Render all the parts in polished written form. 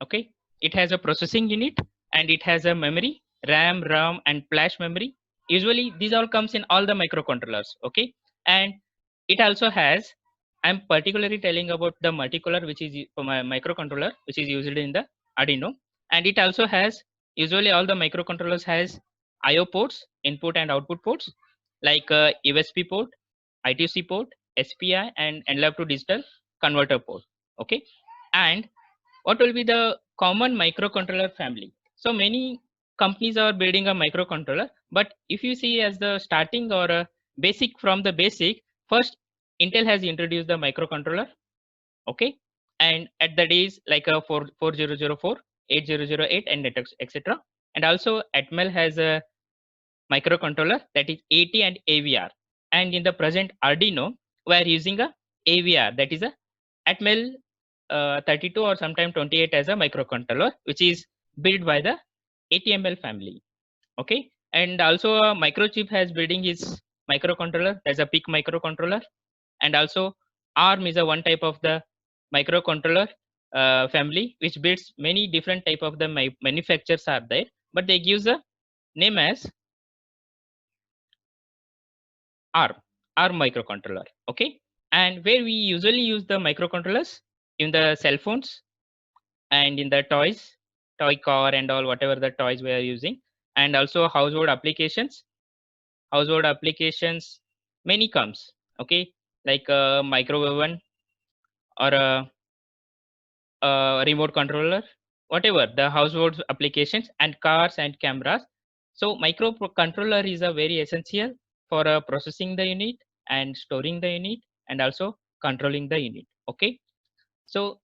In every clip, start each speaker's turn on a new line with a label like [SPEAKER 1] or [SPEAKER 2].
[SPEAKER 1] Okay, it has a processing unit and it has a memory, RAM, ROM, and flash memory. Usually, these all comes in all the microcontrollers. Okay, and it also has. I'm particularly telling about the multicolor, which is for my microcontroller, which is used in the Arduino, and it also has. Usually, all the microcontrollers has I/O ports, input and output ports, like USB port, I2C port, SPI, and analog to digital converter port. Okay, and what will be the common microcontroller family? So many companies are building a microcontroller, but if you see as the starting or a basic from the basic, first Intel has introduced the microcontroller. Okay, and at the days like a 4004, 8008, and etc. And also Atmel has a microcontroller, that is AT and AVR. And in the present Arduino, we are using a AVR, that is a Atmel 32 or sometime 28 as a microcontroller, which is built by the ATML family. Okay, and also Microchip has building his microcontroller. There's a PIC microcontroller, and also ARM is a one type of the microcontroller family, which builds many different type of the manufacturers are there, but they gives a name as ARM, ARM microcontroller. Okay, and where we usually use the microcontrollers in the cell phones and in the toys, toy car and all whatever the toys we are using, and also household applications, many comes. Okay, like a microwave oven or a remote controller, whatever the household applications and cars and cameras. So microcontroller is a very essential for processing the unit and storing the unit and also controlling the unit. Okay, so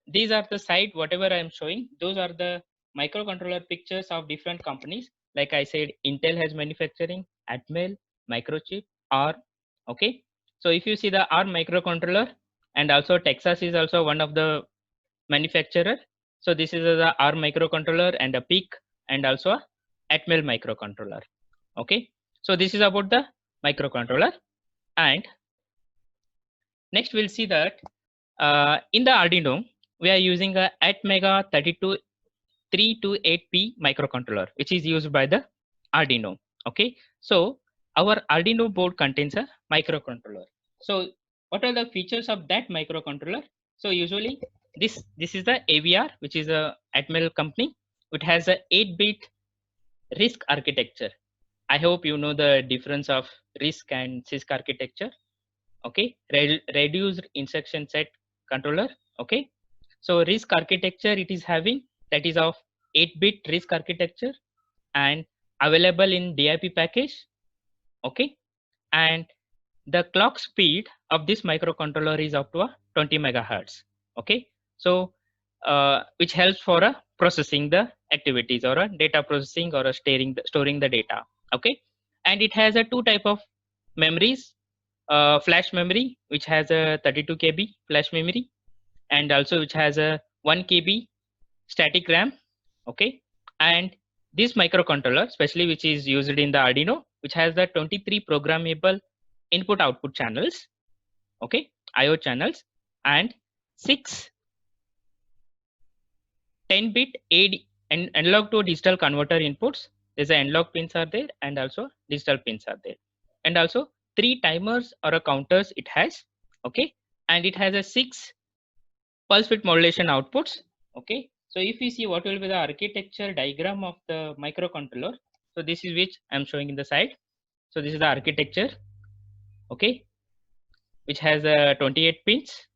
[SPEAKER 1] these are the site whatever I am showing. Those are the microcontroller pictures of different companies. Like I said, Intel has manufacturing, Atmel, Microchip, ARM. Okay, so if you see the ARM microcontroller, and also Texas is also one of the manufacturer. So this is the ARM microcontroller and a PIC and also a Atmel microcontroller. Okay, so this is about the microcontroller. And next we'll see that in the Arduino we are using a Atmega 328P microcontroller, which is used by the Arduino. Okay, so our Arduino board contains a microcontroller. So what are the features of that microcontroller? So usually this is the AVR, which is a Atmel company. It has a 8-bit RISC architecture. I hope you know the difference of RISC and CISC architecture. Okay, reduced instruction set controller. Okay, so RISC architecture it is having, that is of 8-bit RISC architecture and available in DIP package. Okay, and the clock speed of this microcontroller is up to 20 megahertz. Okay, so which helps for processing the activities or data processing or storing the data. Okay, and it has a two type of memories, flash memory which has a 32 KB flash memory, and also which has a 1 KB static RAM. Okay, and this microcontroller especially which is used in the Arduino, which has the 23 programmable input output channels. Okay, IO channels, and 6 10-bit and analog to digital converter inputs. There's an analog pins are there and also digital pins are there, and also 3 timers or a counters it has. Okay, and it has a 6 pulse width modulation outputs. Okay, so if we see what will be the architecture diagram of the microcontroller, so this is which I'm showing in the side. So this is the architecture. Okay, which has 28 pins.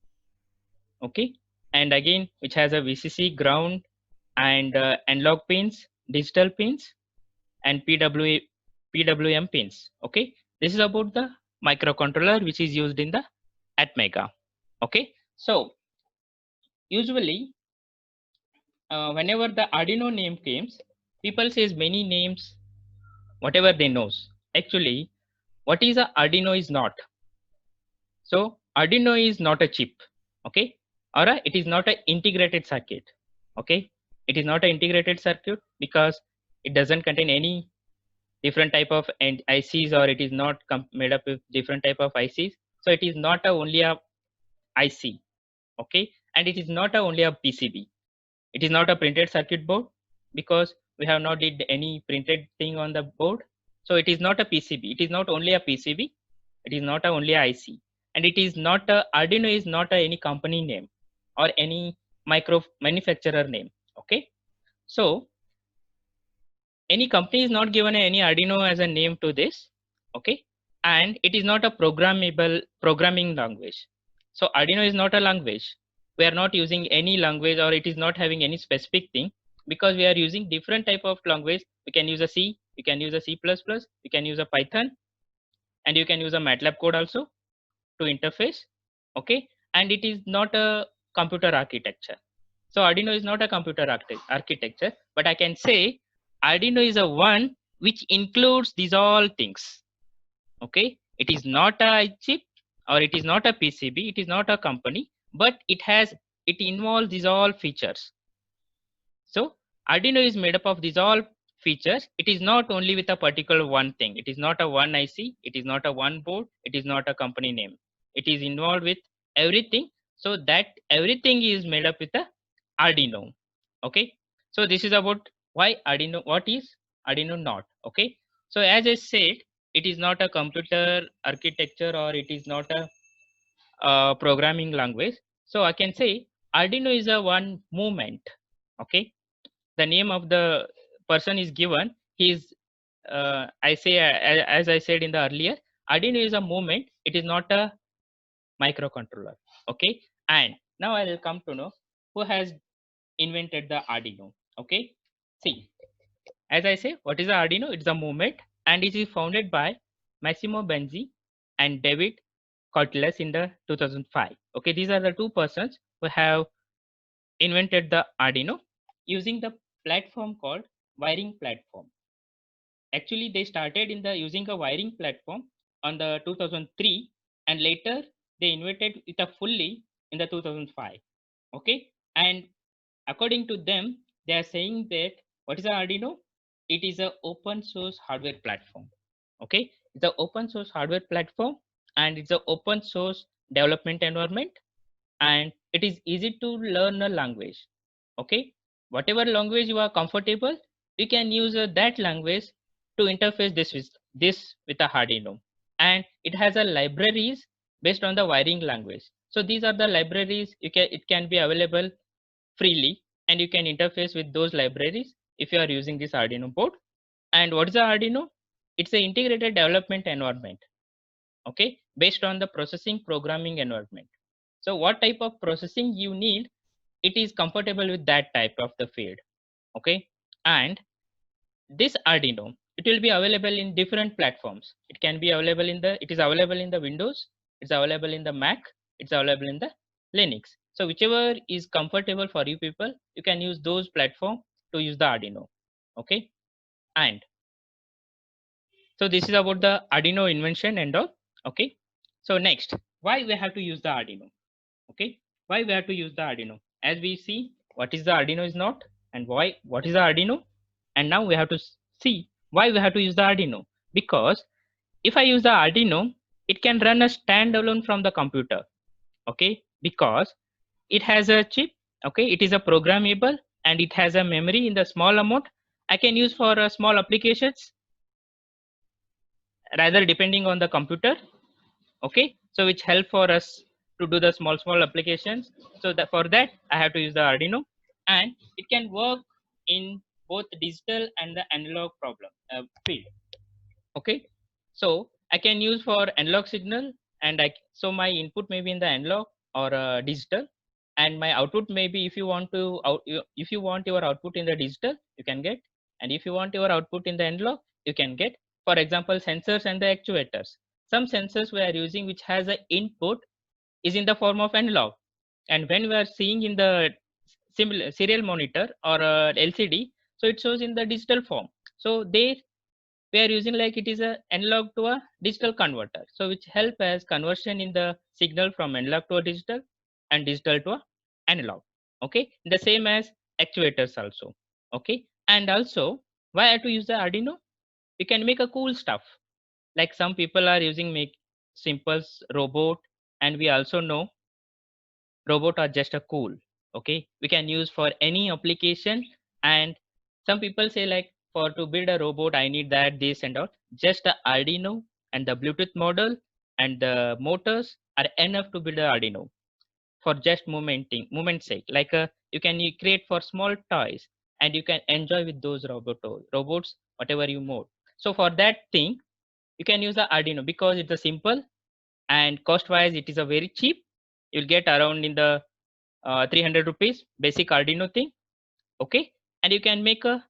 [SPEAKER 1] Okay, and again which has a VCC, ground, and analog pins, digital pins, and PWM pins. Okay, this is about the microcontroller which is used in the Atmega. Okay, so usually whenever the Arduino name comes, people says many names whatever they knows. Actually, what is a Arduino is not. So Arduino is not a chip. Okay, or it is not an integrated circuit. Okay, it is not an integrated circuit because it doesn't contain any different type of ICs, or it is not made up with different type of ICs. So it is not only a IC. Okay, and it is not only a PCB. It is not a printed circuit board because we have not did any printed thing on the board. So it is not a PCB. It is not only a PCB. It is not only a IC, and it is not a Arduino is not any company name or any micro manufacturer name. Okay, so any company is not given any Arduino as a name to this. Okay, and it is not a programmable programming language. So Arduino is not a language. We are not using any language, or it is not having any specific thing, because we are using different type of language. We can use a C, you can use a C++, you can use a Python, and you can use a MATLAB code also to interface. Okay, and it is not a computer architecture. So Arduino is not a computer architecture, but I can say Arduino is a one which includes these all things. Okay, it is not a chip, or it is not a PCB, it is not a company, but it involves these all features. So Arduino is made up of these all features. It is not only with a particular one thing. It is not a one IC. It is not a one board. It is not a company name. It is involved with everything. So that everything is made up with a Arduino. Okay. So this is about why Arduino. What is Arduino not? Okay. So as I said, it is not a computer architecture, or it is not a programming language. So I can say Arduino is a one movement. Okay, the name of the person is given. He is I say as I said in the earlier, Arduino is a movement. It is not a microcontroller. Okay, and now I will come to know who has invented the Arduino. Okay, see, as I say, what is the Arduino? It's a movement, and it is founded by Massimo Benzi and David Cortles in the 2005. Okay, these are the two persons who have invented the Arduino using the platform called wiring platform. Actually, they started in the using a wiring platform on the 2003, and later they invented it a fully in the 2005. Okay, and according to them, they are saying that what is the Arduino? It is a open source hardware platform. Okay, it's an open source hardware platform, and it's an open source development environment, and it is easy to learn a language. Okay, whatever language you are comfortable, you can use that language to interface this with a Arduino, and it has a libraries based on the wiring language. So these are the libraries it can be available freely, and you can interface with those libraries if you are using this Arduino board. And what is the Arduino? It's an integrated development environment. Okay, based on the processing programming environment. So what type of processing you need, it is comfortable with that type of the field. Okay, and this Arduino, it will be available in different platforms. It is available in the Windows, it's available in the Mac, it's available in the Linux. So whichever is comfortable for you people, you can use those platform to use the Arduino. Okay, and so this is about the Arduino invention and all. Okay, so next, why we have to use the Arduino? Okay, why we have to use the Arduino? As we see, what is the Arduino is not, and why what is the Arduino, and now we have to see why we have to use the Arduino. Because if I use the Arduino, it can run a standalone from the computer. Okay, because it has a chip. Okay, it is a programmable, and it has a memory in the small amount. I can use for small applications, rather depending on the computer. Okay, so which help for us to do the small applications. So that for that I have to use the Arduino, and it can work in both digital and the analog field. Okay, so I can use for analog signal, and so my input may be in the analog or digital, and my output may be, if you want to if you want your output in the digital, you can get, and if you want your output in the analog, you can get. For example, sensors and the actuators. Some sensors we are using which has an input is in the form of analog, and when we are seeing in the similar serial monitor or LCD, so it shows in the digital form. So there we are using like it is a analog to a digital converter, so which help as conversion in the signal from analog to a digital and digital to a analog. Okay, the same as actuators also. Okay, and also why I have to use the Arduino? We can make a cool stuff, like some people are using make simple robot, and we also know robot are just a cool. Okay, we can use for any application. And some people say like, for to build a robot I need that, this and all. Just the Arduino and the Bluetooth model and the motors are enough to build a Arduino for just moment sake. Like you can create for small toys and you can enjoy with those robots whatever you mode. So for that thing you can use the Arduino because it's a simple, and cost wise it is a very cheap. You'll get around in the 300 rupees basic Arduino thing. Okay, and you can make a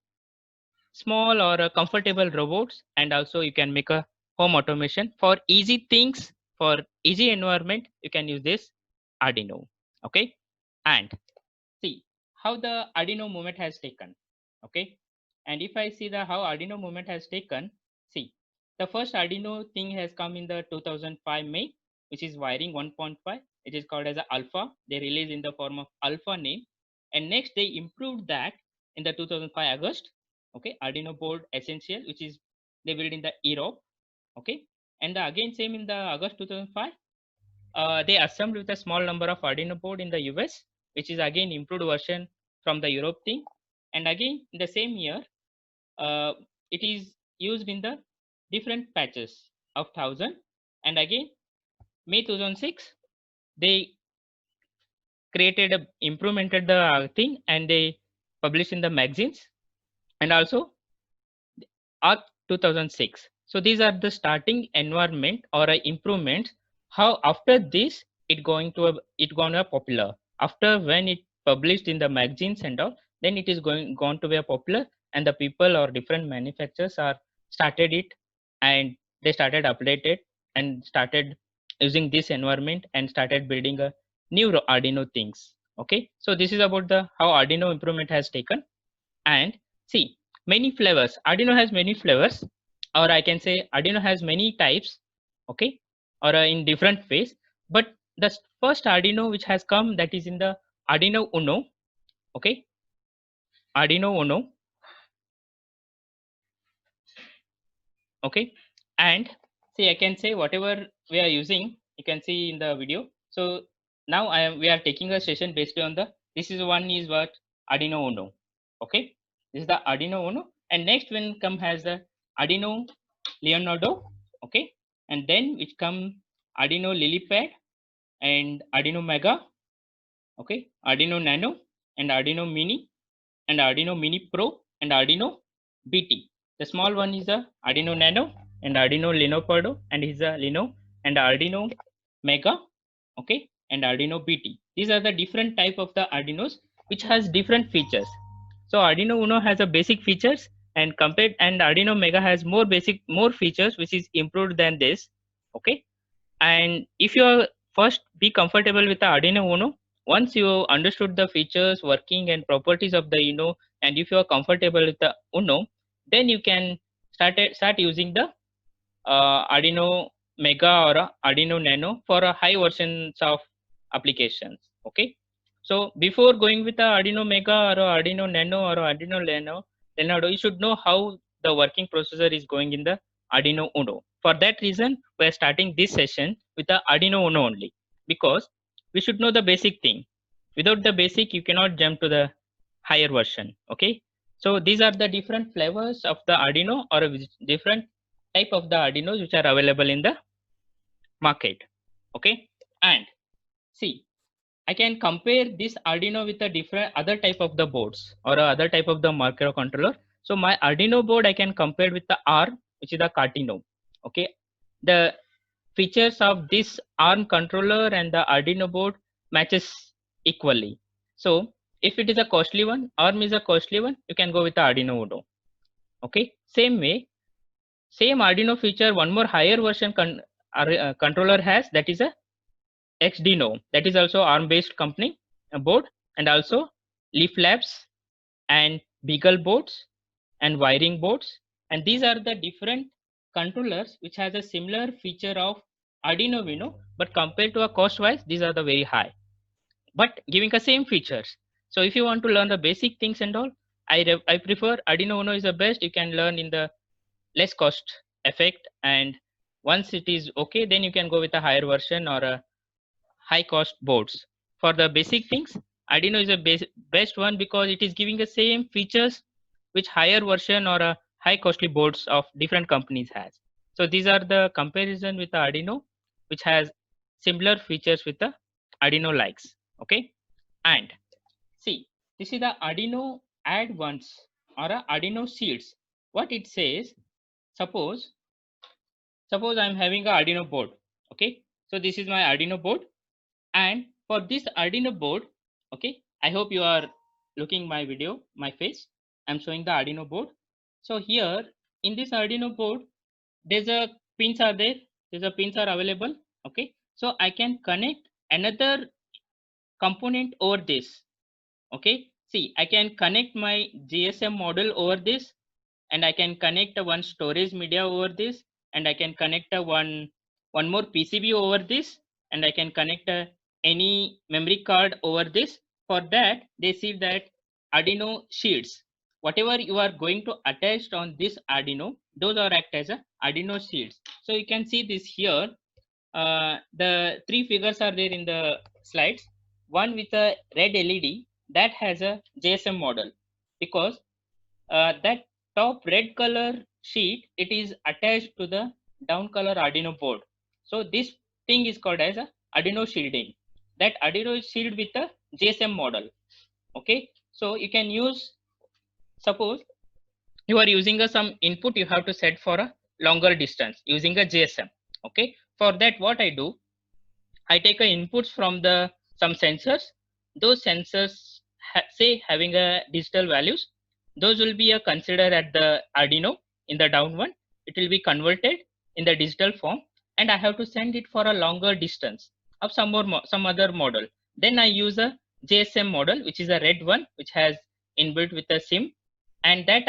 [SPEAKER 1] small or a comfortable robots, and also you can make a home automation for easy things, for easy environment you can use this Arduino. Okay, and see how the Arduino movement has taken. Okay, and if I see the how Arduino movement has taken, see the first Arduino thing has come in the 2005 May, which is wiring 1.5. It is called as a alpha. They released in the form of alpha name, and next they improved that in the 2005 August. Okay, Arduino board essential, which is they built in the Europe. Okay, and again same in the August 2005, they assembled with a small number of Arduino board in the US, which is again improved version from the Europe thing. And again in the same year, uh, it is used in the different patches of 1000. And again May 2006, they created a implemented the thing and they published in the magazines, and also Arc 2006. So these are the starting environment or improvements. How after this it gonna popular. After when it published in the magazines and all, then it is gone to be a popular, and the people or different manufacturers are started it, and they started update it and started using this environment and started building a new Arduino things. Okay, so this is about the how Arduino improvement has taken. And see, many flavors. Arduino has many flavors, or I can say Arduino has many types. Okay, or in different ways. But the first Arduino which has come, that is in the Arduino Uno. Okay, Arduino Uno. Okay, and see, I can say whatever we are using, you can see in the video. So now we are taking a session based on the, this is one is what Arduino Uno. Okay, this is the Arduino Uno, and next one come has the Arduino Leonardo. Okay, and then which come Arduino Lilypad and Arduino Mega. Okay, Arduino Nano and Arduino Mini and Arduino Mini Pro and Arduino BT. The small one is the Arduino Nano and Arduino Leopardo, and is a Leno and Arduino Mega. Okay, and Arduino BT. These are the different type of the Arduinos which has different features. So Arduino Uno has a basic features, and compared, and Arduino Mega has more features which is improved than this. Okay, and if you are first be comfortable with the Arduino Uno, once you understood the features, working and properties of the Uno, and if you are comfortable with the Uno, then you can start using the Arduino Mega or Arduino Nano for a high versions of applications. Okay, so before going with the Arduino Mega or Arduino Nano or Arduino Leonardo, you should know how the working processor is going in the Arduino Uno. For that reason, we are starting this session with the Arduino Uno only, because we should know the basic thing. Without the basic, you cannot jump to the higher version. Okay, so these are the different flavors of the Arduino, or different type of the Arduinos which are available in the market. Okay, and see, I can compare this Arduino with a different other type of the boards or other type of the microcontroller. So my Arduino board I can compare with the ARM, which is the Cardino. Okay, the features of this ARM controller and the Arduino board matches equally. So if it is a costly one, ARM is a costly one, you can go with the Arduino Uno. Okay, same way, same Arduino feature, one more higher version controller has, that is a XDino, that is also ARM based company board, and also Leaf Labs and Beagle boards and wiring boards, and these are the different controllers which has a similar feature of Arduino Uno, but compared to a cost wise, these are the very high, but giving the same features. So if you want to learn the basic things and all, I prefer Arduino Uno is the best. You can learn in the less cost effect, and once it is okay, then you can go with a higher version or a high cost boards. For the basic things, Arduino is a best one because it is giving the same features which higher version or a high costly boards of different companies has. So these are the comparison with the Arduino, which has similar features with the Arduino likes. Okay, and see, this is the Arduino add once or a Arduino seeds. What it says, suppose I'm having a Arduino board. Okay, so this is my Arduino board, and for this Arduino board, okay, I hope you are looking my video, my face. I'm showing the Arduino board. So here in this Arduino board, there's a pins are there. There's a pins are available. Okay, so I can connect another component over this. Okay, see, I can connect my GSM model over this, and I can connect one storage media over this, and I can connect one more PCB over this, and I can connect any memory card over this. For that, they see that Arduino shields. Whatever you are going to attach on this Arduino, those are act as a Arduino shields. So you can see this here. The three figures are there in the slides. One with a red LED that has a GSM model, because that top red color sheet, it is attached to the down color Arduino board. So this thing is called as a Arduino shielding. That Arduino is shielded with a GSM model. Okay, so you can use, suppose you are using some input, you have to set for a longer distance using a GSM. Okay, for that what I do, I take a inputs from the some sensors. Those sensors say having a digital values. Those will be considered at the Arduino in the down one. It will be converted in the digital form, and I have to send it for a longer distance of some other model. Then I use a GSM model, which is a red one, which has inbuilt with a SIM, and that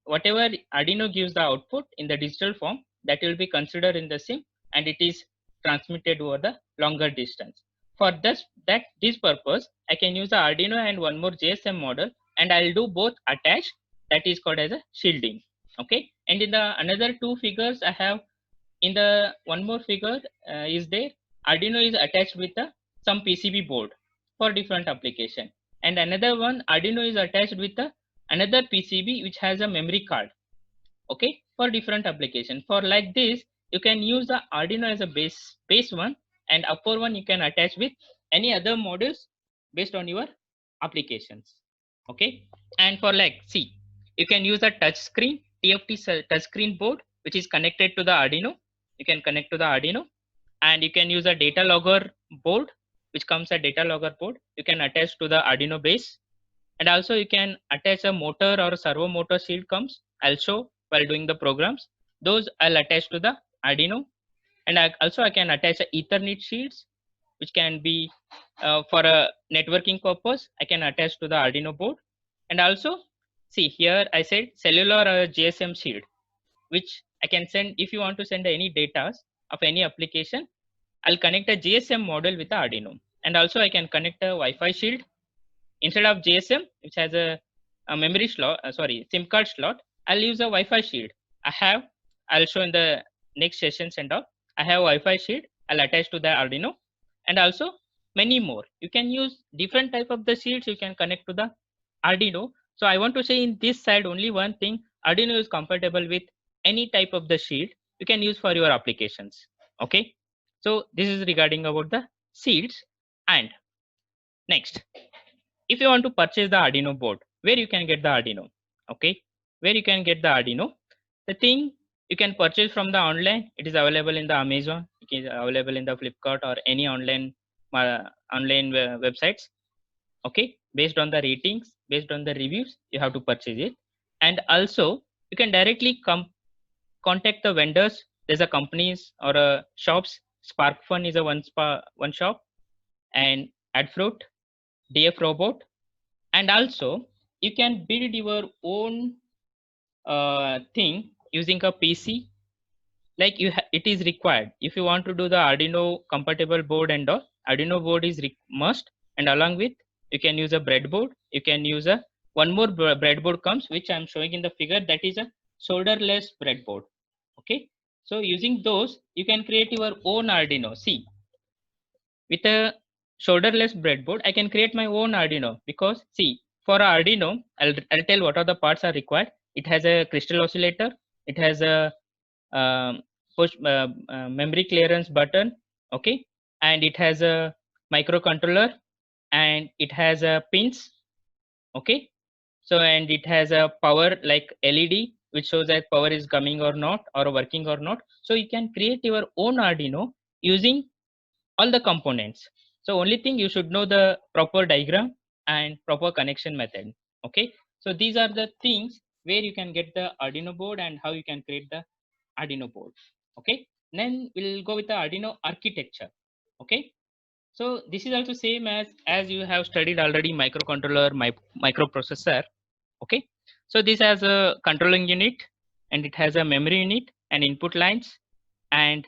[SPEAKER 1] whatever Arduino gives the output in the digital form, that will be considered in the SIM, and it is transmitted over the longer distance. For this purpose, I can use the Arduino and one more GSM model, and I'll do both attached. That is called as a shielding. Okay, and in the another two figures I have, in the one more figure is there, Arduino is attached with some PCB board for different application, and another one Arduino is attached with another PCB which has a memory card. Okay, for different application. For like this, you can use the Arduino as a base one, and upper one you can attach with any other modules based on your applications. Okay, and for like, see, you can use a touch screen TFT touch screen board which is connected to the Arduino. You can connect to the Arduino, and you can use a data logger board which comes a data logger board. You can attach to the Arduino base, and also you can attach a motor or a servo motor shield comes. I'll show while doing the programs. Those I'll attach to the Arduino, and I can attach a Ethernet shields which can be for a networking purpose. I can attach to the Arduino board, and also see here I said cellular GSM shield, which I can send if you want to send any data of any application. I'll connect a GSM model with the Arduino, and also I can connect a Wi-Fi shield. Instead of GSM, which has a memory slot, SIM card slot, I'll use a Wi-Fi shield. I'll show in the next sessions and all. I have Wi-Fi shield. I'll attach to the Arduino, and also many more. You can use different type of the shields. You can connect to the Arduino. So I want to say in this side only one thing: Arduino is compatible with any type of the shield you can use for your applications. Okay. So this is regarding about the shields. And next, if you want to purchase the Arduino board, where you can get the Arduino? Okay, where you can get the Arduino? The thing you can purchase from the online. It is available in the Amazon. It is available in the Flipkart or any online websites. Okay, based on the ratings, based on the reviews, you have to purchase it. And also, you can directly contact the vendors. There's a companies or a shops. SparkFun is a one shop, and Adafruit, DF Robot, and also you can build your own thing using a PC. Like it is required if you want to do the Arduino compatible board, and all Arduino board is must, and along with you can use a breadboard. You can use a one more breadboard comes, which I'm showing in the figure, that is a solderless breadboard. Okay, so using those you can create your own Arduino. See, with a shoulderless breadboard, I can create my own Arduino, because see, for Arduino, I'll tell what are the parts are required. It has a crystal oscillator, it has a push memory clearance button, okay, and it has a microcontroller, and it has a pins, okay. So and it has a power like LED, which shows that power is coming or not, or working or not. So you can create your own Arduino using all the components. So only thing, you should know the proper diagram and proper connection method, okay. So these are the things where you can get the Arduino board and how you can create the Arduino board, okay. Then we'll go with the Arduino architecture, okay. So this is also same as you have studied already, microcontroller, microprocessor, okay. So this has a controlling unit, and it has a memory unit and input lines and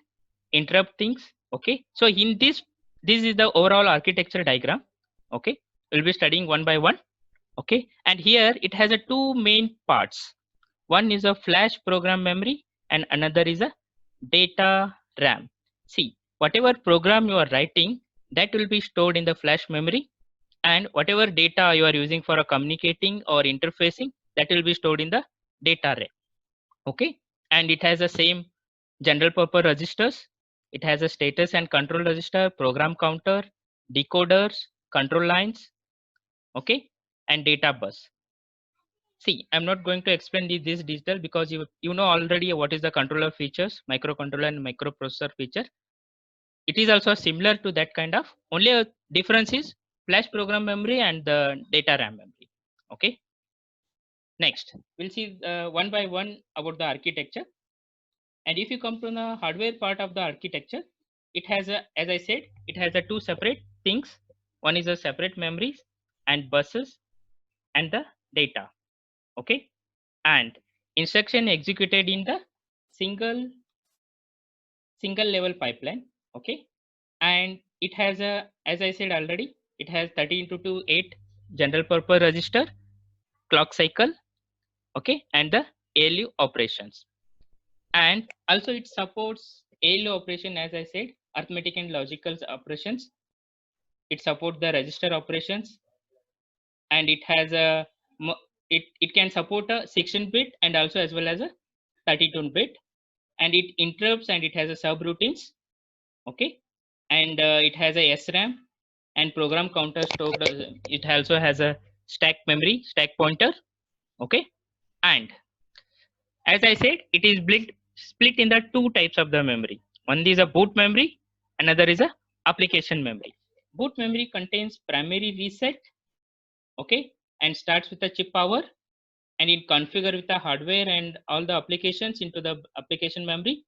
[SPEAKER 1] interrupt things, okay. So in this is the overall architecture diagram, okay. We'll be studying one by one, okay. And here it has a two main parts. One is a flash program memory and another is a data RAM. See, whatever program you are writing, that will be stored in the flash memory, and whatever data you are using for a communicating or interfacing, that will be stored in the data RAM, okay. And it has the same general purpose registers. It has a status and control register, program counter, decoders, control lines, okay, and data bus. See, I'm not going to explain this digital, because you know already what is the controller features, microcontroller and microprocessor feature. It is also similar to that kind of, only a difference is flash program memory and the data RAM memory, okay. Next, we'll see one by one about the architecture. And if you come to the hardware part of the architecture, it has a, as I said, it has a two separate things. One is a separate memories and buses and the data, okay. And instruction executed in the single level pipeline, okay. And it has a, as I said already, it has 13 to 8 general purpose register, clock cycle, okay, and the ALU operations. And also it supports ALU operation, as I said, arithmetic and logical operations. It supports the register operations, and it has a it can support a 16-bit and also as well as a 32-bit, and it interrupts and it has a subroutines, okay. And it has a SRAM and program counter stored. It also has a stack memory, stack pointer, okay. And as I said, it is split in the two types of the memory. One is a boot memory, another is a application memory. Boot memory contains primary reset, okay, and starts with the chip power, and it configure with the hardware and all the applications into the application memory,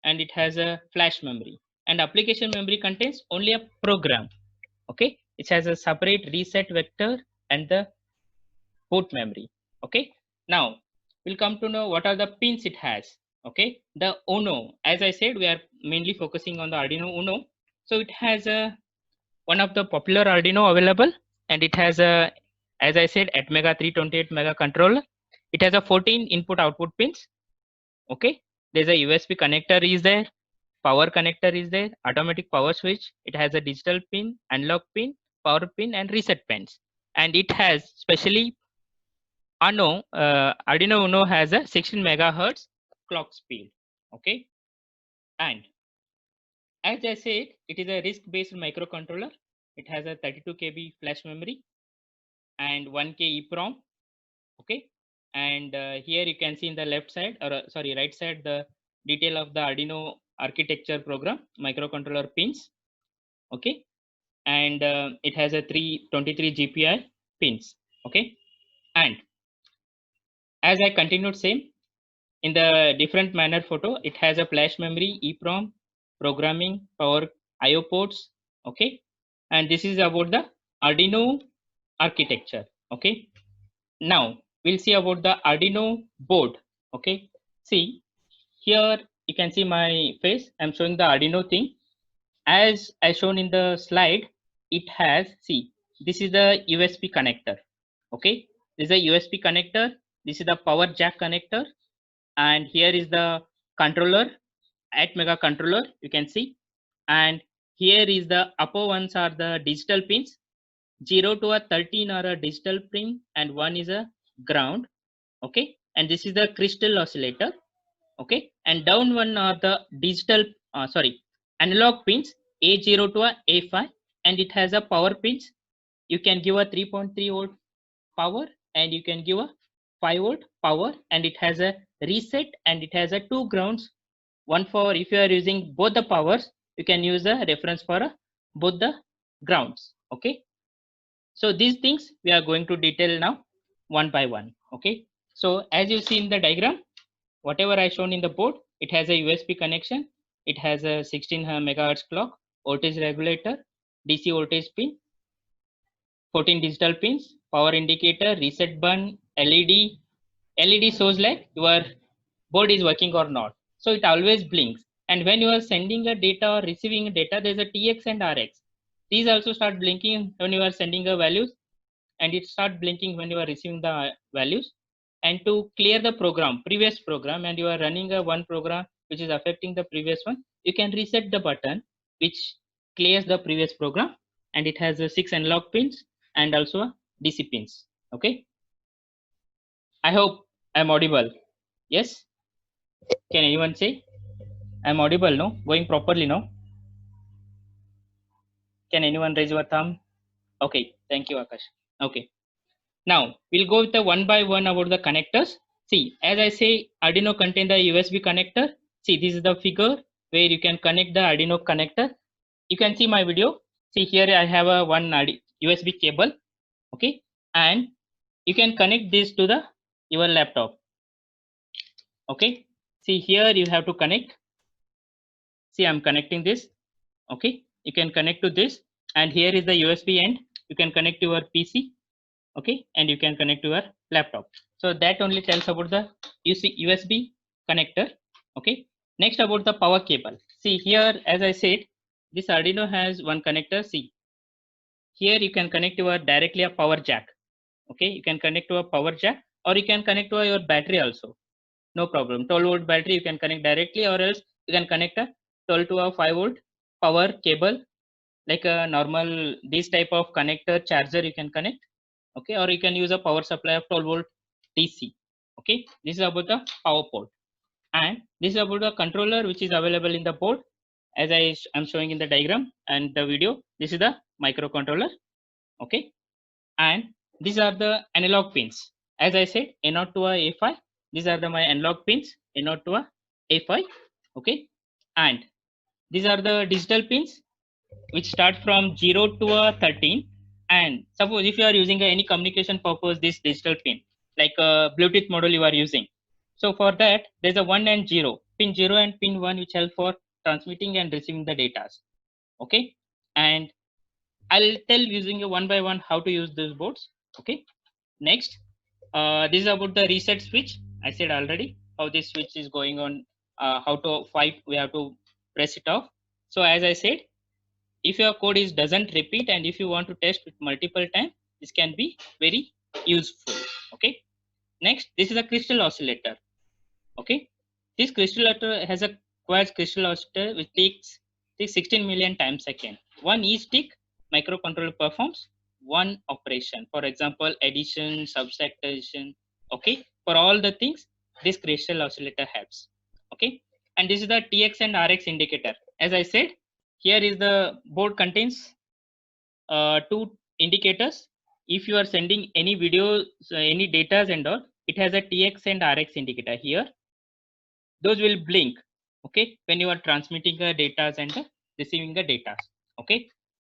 [SPEAKER 1] and it has a flash memory. And application memory contains only a program, okay. It has a separate reset vector and the boot memory, okay. Now we'll come to know what are the pins it has, okay. The Uno, as I said, we are mainly focusing on the Arduino Uno. So it has a one of the popular Arduino available, and it has a, as I said, Atmega 328 mega controller. It has a 14 input output pins, okay. There's a USB connector is there, power connector is there, automatic power switch. It has a digital pin, analog pin, power pin, and reset pins. And it has specially Arduino Uno has a 16 megahertz clock speed, okay. And as I said, it is a RISC-based microcontroller. It has a 32 KB flash memory and 1K EEPROM, okay. And here you can see in the left side, or sorry, right side, the detail of the Arduino architecture program, microcontroller pins, okay. And it has a 323 GPI pins, okay. And as I continued same, in the different manner photo, it has a flash memory, EEPROM, programming, power, IO ports, okay. And this is about the Arduino architecture, okay. Now we'll see about the Arduino board, okay. See, here you can see my face. I'm showing the Arduino thing. As I shown in the slide, it has, see, this is the USB connector, okay. This is a USB connector. This is the power jack connector, and here is the controller, Atmega controller, you can see. And Here is the upper ones are the digital pins. 0 to a 13 are a digital pin and 1 is a ground. Okay, and this is the crystal oscillator. Okay, and down one are the digital analog pins A0 to a A5, and it has a power pins. You can give a 3.3 volt power and you can give a 5 volt power, and it has a reset and it has a two grounds. One for if you are using both the powers, you can use a reference for both the grounds. Okay, so these things we are going to detail now one by one. Okay, so as you see in the diagram, whatever I shown in the board, it has a USB connection, it has a 16 megahertz clock, voltage regulator, DC voltage pin, 14 digital pins, power indicator, reset button, LED. LED shows like your board is working or not. So it always blinks. And when you are sending a data or receiving data, there's a TX and RX. These also start blinking when you are sending a values, and it start blinking when you are receiving the values. And to clear the program, previous program, and you are running a one program which is affecting the previous one, you can reset the button which clears the previous program, and it has a 6 analog pins and also a DC pins. Okay, I hope I'm audible. Yes, can anyone say I'm audible? No, going properly? No, can anyone raise your thumb? Okay, thank you, Akash. Okay, now we'll go with the one by one about the connectors. See, as I say, Arduino contain the USB connector. See, this is the figure where you can connect the Arduino connector. You can see my video. See, here I have a one USB cable. Okay, and you can connect this to the your laptop. Okay, see here you have to connect. See, I'm connecting this. Okay, you can connect to this, and here is the USB end. You can connect to your PC. Okay, and you can connect to your laptop. So that only tells about the USB connector. Okay, next about the power cable. See here, as I said, this Arduino has one connector. See, here you can connect your directly a power jack. Okay, you can connect to a power jack, or you can connect to your battery also. No problem. 12 volt battery you can connect directly, or else you can connect a 12 to a 5 volt power cable, like a normal this type of connector charger you can connect. Okay, or you can use a power supply of 12 volt DC. Okay, this is about the power port, and this is about the controller which is available in the board, as I am showing in the diagram and the video. This is the microcontroller. Okay, and these are the analog pins. As I said, A0 to a A5, these are the my analog pins, A0 to a A5. Okay, and these are the digital pins which start from 0 to a 13. And suppose if you are using any communication purpose, this digital pin, like a Bluetooth model you are using. So for that, there's a 1 and 0, pin 0 and pin 1, which help for transmitting and receiving the data. Okay, and I'll tell using a one by one how to use these boards. Okay, next, this is about the reset switch. I said already how this switch is going on, how to fight, we have to press it off. So as I said, if your code is doesn't repeat and if you want to test it multiple times, this can be very useful. Okay, next, this is a crystal oscillator. Okay, this crystal oscillator has a quasi crystal oscillator which takes 16 million times second. One each tick microcontroller performs one operation. For example, addition, subtraction. Okay, for all the things this crystal oscillator helps. Okay, and this is the TX and RX indicator. As I said, here is the board contains two indicators. If you are sending any videos, any data and all, it has a TX and RX indicator here. Those will blink. Okay, when you are transmitting the data and receiving the data. Okay,